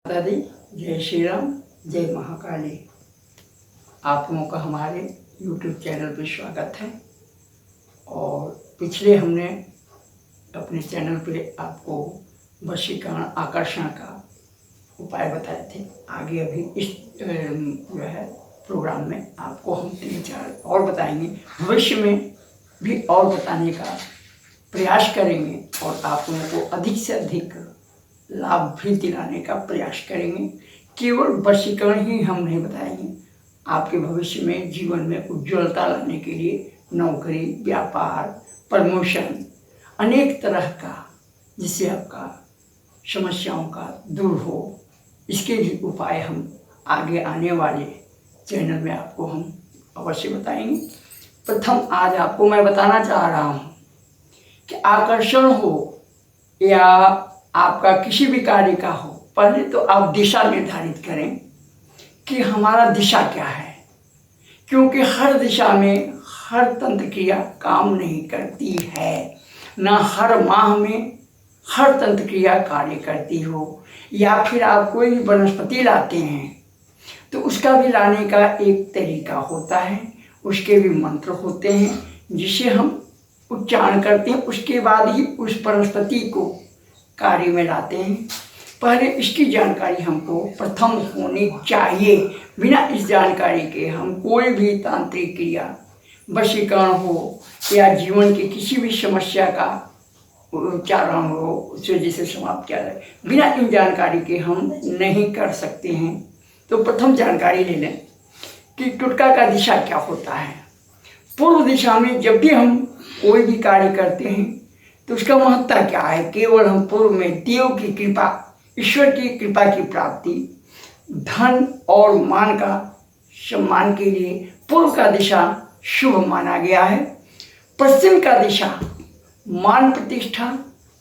माता दी, जय श्री राम, जय महाकाली। आप लोगों का हमारे YouTube चैनल पर स्वागत है। और पिछले हमने अपने चैनल पे आपको वशीकरण आकर्षण का उपाय बताए थे। आगे अभी इस जो है प्रोग्राम में आपको हम 3-4 और बताएंगे। भविष्य में भी और बताने का प्रयास करेंगे और आप लोगों को अधिक से अधिक लाभ भी दिलाने का प्रयास करेंगे। केवल वशीकरण ही हम नहीं बताएंगे, आपके भविष्य में जीवन में उज्ज्वलता लाने के लिए नौकरी, व्यापार, प्रमोशन, अनेक तरह का जिससे आपका समस्याओं का दूर हो, इसके भी उपाय हम आगे आने वाले चैनल में आपको हम अवश्य बताएंगे। प्रथम आज आपको मैं बताना चाह रहा हूँ कि आकर्षण हो या आपका किसी भी कार्य का हो, पहले तो आप दिशा निर्धारित करें कि हमारा दिशा क्या है, क्योंकि हर दिशा में हर तंत्र क्रिया काम नहीं करती है, ना हर माह में हर तंत्र क्रिया कार्य करती हो। या फिर आप कोई भी वनस्पति लाते हैं तो उसका भी लाने का एक तरीका होता है, उसके भी मंत्र होते हैं जिसे हम उच्चारण करते हैं, उसके बाद ही उस वनस्पति को कार्य में लाते हैं। पहले इसकी जानकारी हमको प्रथम होनी चाहिए। बिना इस जानकारी के हम कोई भी तांत्रिक क्रिया, वशीकरण हो या जीवन की किसी भी समस्या का उच्चारण हो, उसे जिसे समाप्त किया जाए, बिना इन जानकारी के हम नहीं कर सकते हैं। तो प्रथम जानकारी ले लें कि टुटका का दिशा क्या होता है। पूर्व दिशा में जब भी हम कोई भी कार्य करते हैं तो उसका महत्व क्या है। केवल हम पूर्व में देव की कृपा, ईश्वर की कृपा की प्राप्ति, धन और मान का सम्मान के लिए पूर्व का दिशा शुभ माना गया है। पश्चिम का दिशा मान प्रतिष्ठा,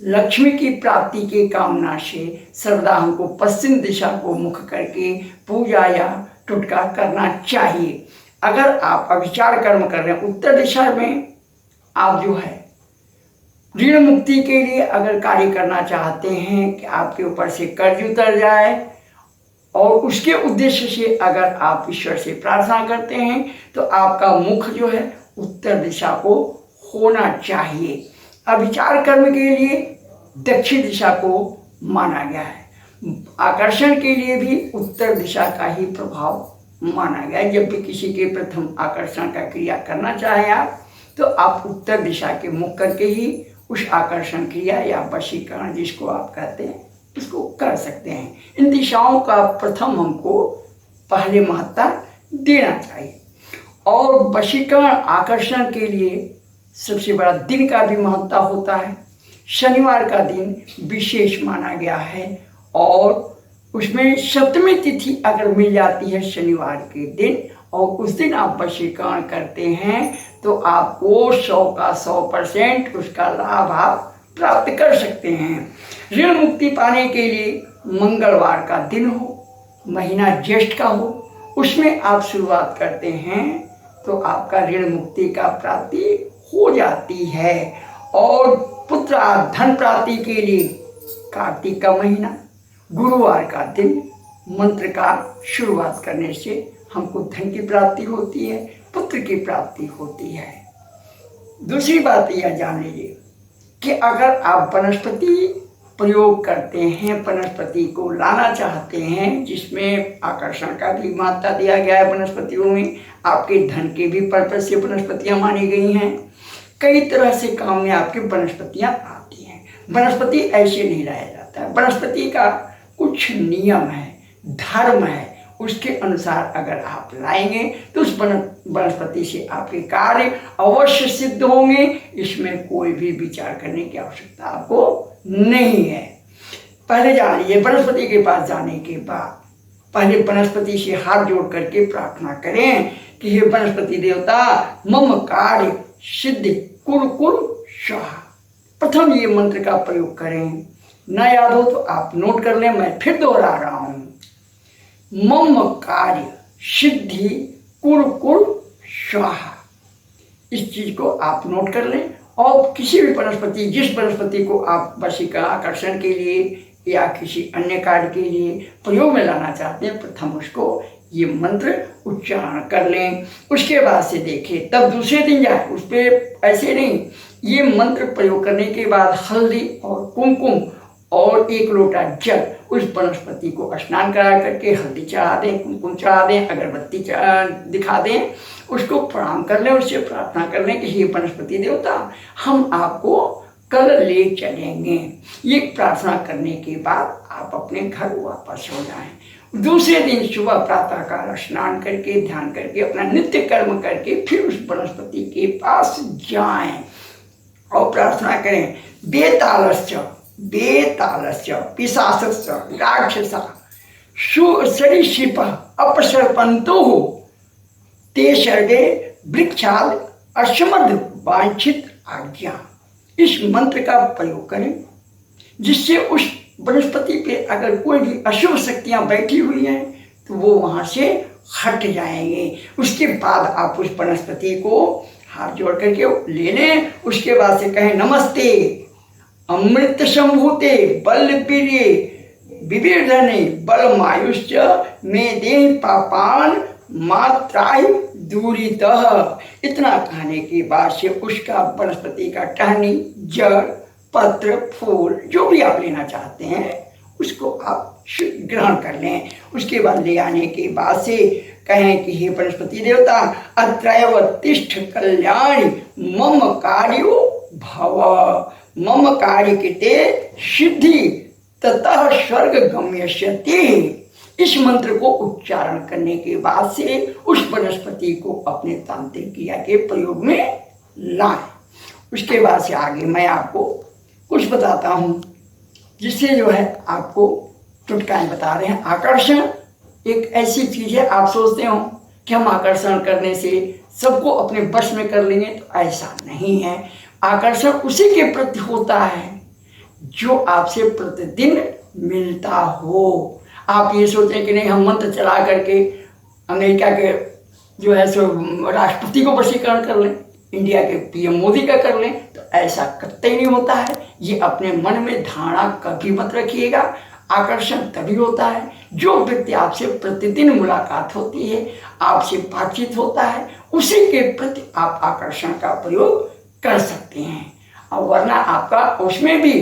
लक्ष्मी की प्राप्ति के कामना से सर्वदा हमको पश्चिम दिशा को मुख करके पूजा या टुटका करना चाहिए। अगर आप अभिचार कर्म कर रहे हैं, उत्तर दिशा में आप जो है ऋण मुक्ति के लिए अगर कार्य करना चाहते हैं कि आपके ऊपर से कर्ज उतर जाए, और उसके उद्देश्य से अगर आप ईश्वर से प्रार्थना करते हैं तो आपका मुख जो है उत्तर दिशा को होना चाहिए। अभिचार कर्म के लिए दक्षिण दिशा को माना गया है। आकर्षण के लिए भी उत्तर दिशा का ही प्रभाव माना गया है। जब भी किसी के प्रथम आकर्षण का क्रिया करना चाहें आप, तो आप उत्तर दिशा के मुख करके ही उस आकर्षण क्रिया या वशीकरण जिसको आप कहते हैं उसको कर सकते हैं। इन दिशाओं का प्रथम हमको पहले महत्व देना चाहिए। और वशीकरण आकर्षण के लिए सबसे बड़ा दिन का भी महत्व होता है। शनिवार का दिन विशेष माना गया है और उसमें सप्तमी तिथि अगर मिल जाती है शनिवार के दिन और उस दिन आप वशीकरण करते हैं तो आपको 100 का 100% उसका लाभ आप प्राप्त कर सकते हैं। ऋण मुक्ति पाने के लिए मंगलवार का दिन हो, महीना ज्येष्ठ का हो, उसमें आप शुरुआत करते हैं तो आपका ऋण मुक्ति का प्राप्ति हो जाती है। और पुत्र धन प्राप्ति के लिए कार्तिक का महीना, गुरुवार का दिन, मंत्र का शुरुआत करने से हमको धन की प्राप्ति होती है, पुत्र की प्राप्ति होती है। दूसरी बात यह जान लीजिए कि अगर आप वनस्पति प्रयोग करते हैं, वनस्पति को लाना चाहते हैं जिसमें आकर्षण का भी महत्व दिया गया है, वनस्पतियों में आपके धन के भी पर्पज से वनस्पतियाँ मानी गई हैं। कई तरह से काम में आपकी वनस्पतियाँ आती हैं। वनस्पति ऐसे नहीं लाया जाता है, वनस्पति का कुछ नियम है, धर्म है, उसके अनुसार अगर आप लाएंगे तो उस वनस्पति से आपके कार्य अवश्य सिद्ध होंगे। इसमें कोई भी विचार करने की आवश्यकता आपको नहीं है। पहले जान लीजिए, वनस्पति के पास जाने के बाद पहले वनस्पति से हाथ जोड़ करके प्रार्थना करें कि हे वनस्पति देवता, मम कार्य सिद्धि कुरु कुरु स्वाहा। प्रथम ये मंत्र का प्रयोग करें। न याद हो तो आप नोट कर लें, मैं फिर दोहरा रहा हूँ। मम कार्य सिद्धि कुरु कुरु स्वाहा। इस चीज को आप नोट कर लें और किसी भी वनस्पति, जिस वनस्पति को आप वशीकरण आकर्षण के लिए या किसी अन्य कार्य के लिए प्रयोग में लाना चाहते हैं, प्रथम उसको ये मंत्र उच्चारण कर लें। उसके बाद से देखें, तब दूसरे दिन जाए। उस पर ऐसे नहीं, ये मंत्र प्रयोग करने के बाद हल्दी और कुमकुम और 1 लोटा जल उस वनस्पति को स्नान करा करके हल्दी चढ़ा दें, कुमकुम चढ़ा दें, अगरबत्ती दिखा दें, उसको प्रणाम कर लें, उससे प्रार्थना कर लें कि हे वनस्पति देवता, हम आपको कल ले चलेंगे। ये प्रार्थना करने के बाद आप अपने घर वापस हो जाएं। दूसरे दिन सुबह प्रातःकाल स्नान करके ध्यान करके अपना नित्य कर्म करके फिर उस वनस्पति के पास जाएं और प्रार्थना करें, बेतालस्य पिशाचस्य राक्षसा सरीसृप अपसर्पन्तु ते सर्वे वृक्षाद असमद वांछित आज्ञा। इस मंत्र का प्रयोग करें जिससे उस वनस्पति पे अगर कोई भी अशुभ शक्तियां बैठी हुई हैं तो वो वहां से हट जाएंगे। उसके बाद आप उस वनस्पति को हाथ जोड़ करके ले लें। उसके बाद से कहें, नमस्ते अमृत संभूते बल वीर्ये विविधने बल मायुश्च में देह पापान मात्राय दूरितः। इतना कहने के बाद से उसका वनस्पति का टहनी, जड़, पत्र, फूल जो भी आप लेना चाहते हैं उसको आप ग्रहण कर लें। उसके बाद ले आने के बाद से कहें कि हे वनस्पति देवता, अत्रैव तिष्ठ कल्याणी मम कार्यो भव, मम कार्य कृते सिद्धि ततः स्वर्ग गम्यस्यते। इस मंत्र को उच्चारण करने के बाद से उस वनस्पति को अपने तांत्रिक क्रिया के प्रयोग में लाएं। उसके बाद से आगे मैं आपको कुछ बताता हूँ जिससे जो है आपको टुटकाएं बता रहे हैं। आकर्षण एक ऐसी चीज़ है, आप सोचते हो कि हम आकर्षण करने से सबको अपने वश में कर लेंगे, तो ऐसा नहीं है। आकर्षण उसी के प्रति होता है जो आपसे प्रतिदिन मिलता हो। आप ये सोचें कि नहीं हम मंत्र चला करके अमेरिका के जो है सो राष्ट्रपति को वशीकरण कर लें, इंडिया के पीएम मोदी का कर लें, तो ऐसा कतई नहीं होता है। ये अपने मन में धारणा कभी मत रखिएगा। आकर्षण तभी होता है जो व्यक्ति आपसे प्रतिदिन मुलाकात होती है, आपसे बातचीत होता है, उसी के प्रति आप आकर्षण का प्रयोग कर सकते हैं। और वरना आपका उसमें भी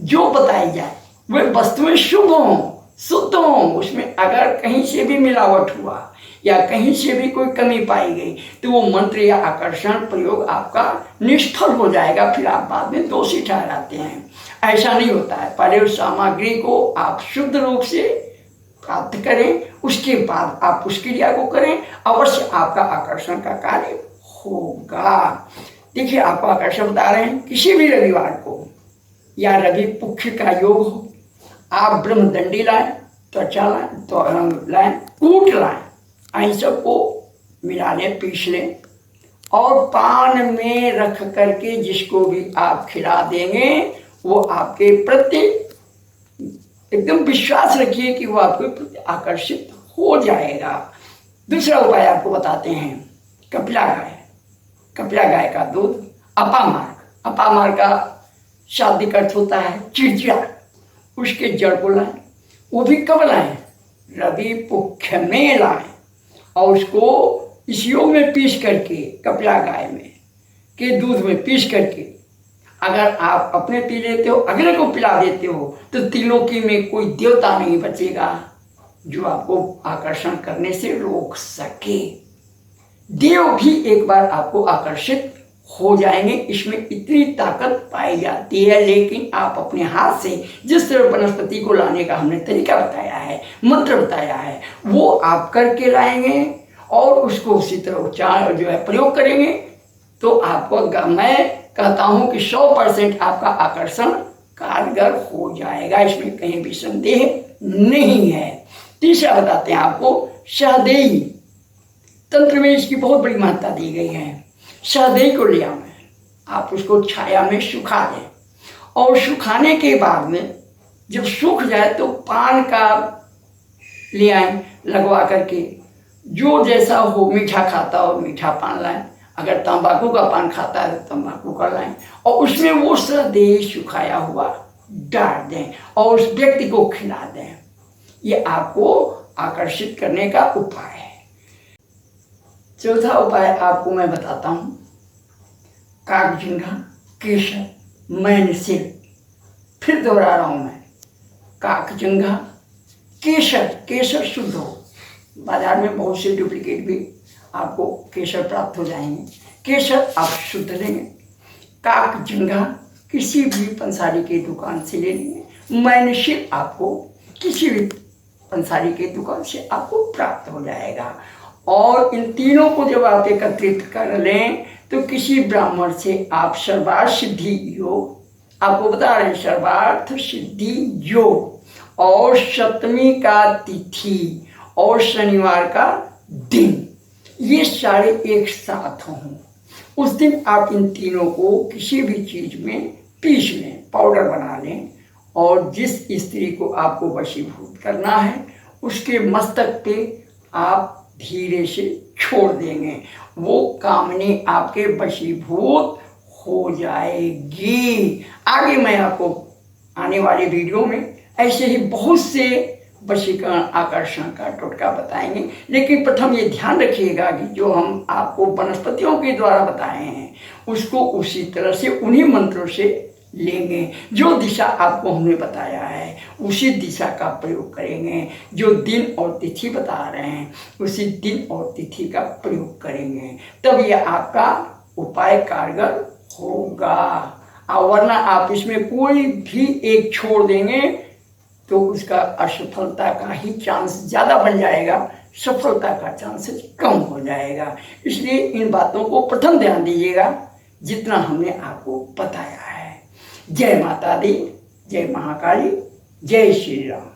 जो बताई जाए वे वस्तुएं शुभ हों, शुद्ध हों, उसमें अगर कहीं से भी मिलावट हुआ या कहीं से भी कोई कमी पाई गई तो वो मंत्र या आकर्षण प्रयोग आपका निष्फल हो जाएगा, फिर आप बाद में दोषी ठहराते हैं। ऐसा नहीं होता है। पहले उस सामग्री को आप शुद्ध रूप से प्राप्त करें, उसके बाद आप उस क्रिया को करें, अवश्य आपका आकर्षण का कार्य होगा। देखिए, आपको आकर्षण बता रहे हैं, किसी भी रविवार को या रवि पुक्ष का योग हो, आप ब्रह्मदंडी लाएं, त्वचा लाएं, तो लाएं, कूट लाएं, इन सबको मिला लें, पीस लें और पान में रख करके जिसको भी आप खिला देंगे वो आपके प्रति एकदम विश्वास रखिए कि वो आपके प्रति आकर्षित हो जाएगा। दूसरा उपाय आपको बताते हैं, कपिला गाय। कपिला गाय का दूध, अपामार्ग। अपामार्ग का शाब्दिक अर्थ होता है चिड़चिड़ा। उसके जड़ को लाएं, वो भी कब लाएं? रवि पुक्ष में लाएं और उसको इस योग में पीस करके, कपिला गाय में के दूध में पीस करके अगर आप अपने पी लेते हो, अगले को पिला देते हो, तो त्रिलोकी में कोई देवता नहीं बचेगा जो आपको आकर्षण करने से रोक सके। देव भी एक बार आपको आकर्षित हो जाएंगे, इसमें इतनी ताकत पाई जाती है। लेकिन आप अपने हाथ से जिस तरह वनस्पति को लाने का हमने तरीका बताया है, मंत्र बताया है, वो आप करके लाएंगे और उसको उसी तरह उच्चारण जो है प्रयोग करेंगे, तो आपको मैं कहता हूं कि 100% आपका आकर्षण कारगर हो जाएगा। इसमें कहीं भी संदेह नहीं है। तीसरा बताते हैं आपको, सहदेई। तंत्र में इसकी बहुत बड़ी महत्ता दी गई है। सहदेई को ले आवें, आप उसको छाया में सुखा दें और सुखाने के बाद में जब सूख जाए तो पान का ले आएं लगवा करके। जो जैसा हो, मीठा खाता हो मीठा पान लाएं, अगर तंबाकू का पान खाता है तो तंबाकू का लाएं और उसमें वो सहदेई सुखाया हुआ डाल दें और उस व्यक्ति को खिला दें। ये आपको आकर्षित करने का उपाय है। चौथा उपाय आपको मैं बताता हूँ। काकझिंगा, केसर, मैनसिल, फिर दोहरा रहा हूँ मैं। काकझिंगा, केसर, केसर शुद्ध हो, बाजार में बहुत से डुप्लीकेट भी आपको केसर प्राप्त हो जाएंगे। केसर आप शुद्ध लेंगे। काकझिंगा किसी भी पंसारी की दुकान से ले लेंगे। मैनसिल आपको किसी भी पंसारी की दुकान से आपको प्राप्त हो जाएगा। और इन तीनों को जब आप एकत्रित कर लें तो किसी ब्राह्मण से आप सर्वार्थ सिद्धि योग, आपको बता रहे हैं सर्वार्थ सिद्धि योग, और सप्तमी का तिथि और शनिवार का दिन, ये सारे एक साथ हों, उस दिन आप इन तीनों को किसी भी चीज में पीस लें, पाउडर बना लें, और जिस स्त्री को आपको वशीभूत करना है उसके मस्तक पे आप धीरे से छोड़ देंगे। वो कामनी आपके वशीभूत हो जाएगी। आगे मैं आपको आने वाले वीडियो में ऐसे ही बहुत से वशीकरण आकर्षण का टोटका बताएंगे। लेकिन प्रथम ये ध्यान रखिएगा कि जो हम आपको वनस्पतियों के द्वारा बताए हैं उसको उसी तरह से उन्हीं मंत्रों से लेंगे। जो दिशा आपको हमने बताया है उसी दिशा का प्रयोग करेंगे। जो दिन और तिथि बता रहे हैं उसी दिन और तिथि का प्रयोग करेंगे, तब यह आपका उपाय कारगर होगा। वरना आप इसमें कोई भी एक छोड़ देंगे तो उसका असफलता का ही चांस ज़्यादा बन जाएगा, सफलता का चांसेस कम हो जाएगा। इसलिए इन बातों को प्रथम ध्यान दीजिएगा जितना हमने आपको बताया है। जय माता दी, जय महाकाली, जय श्री राम।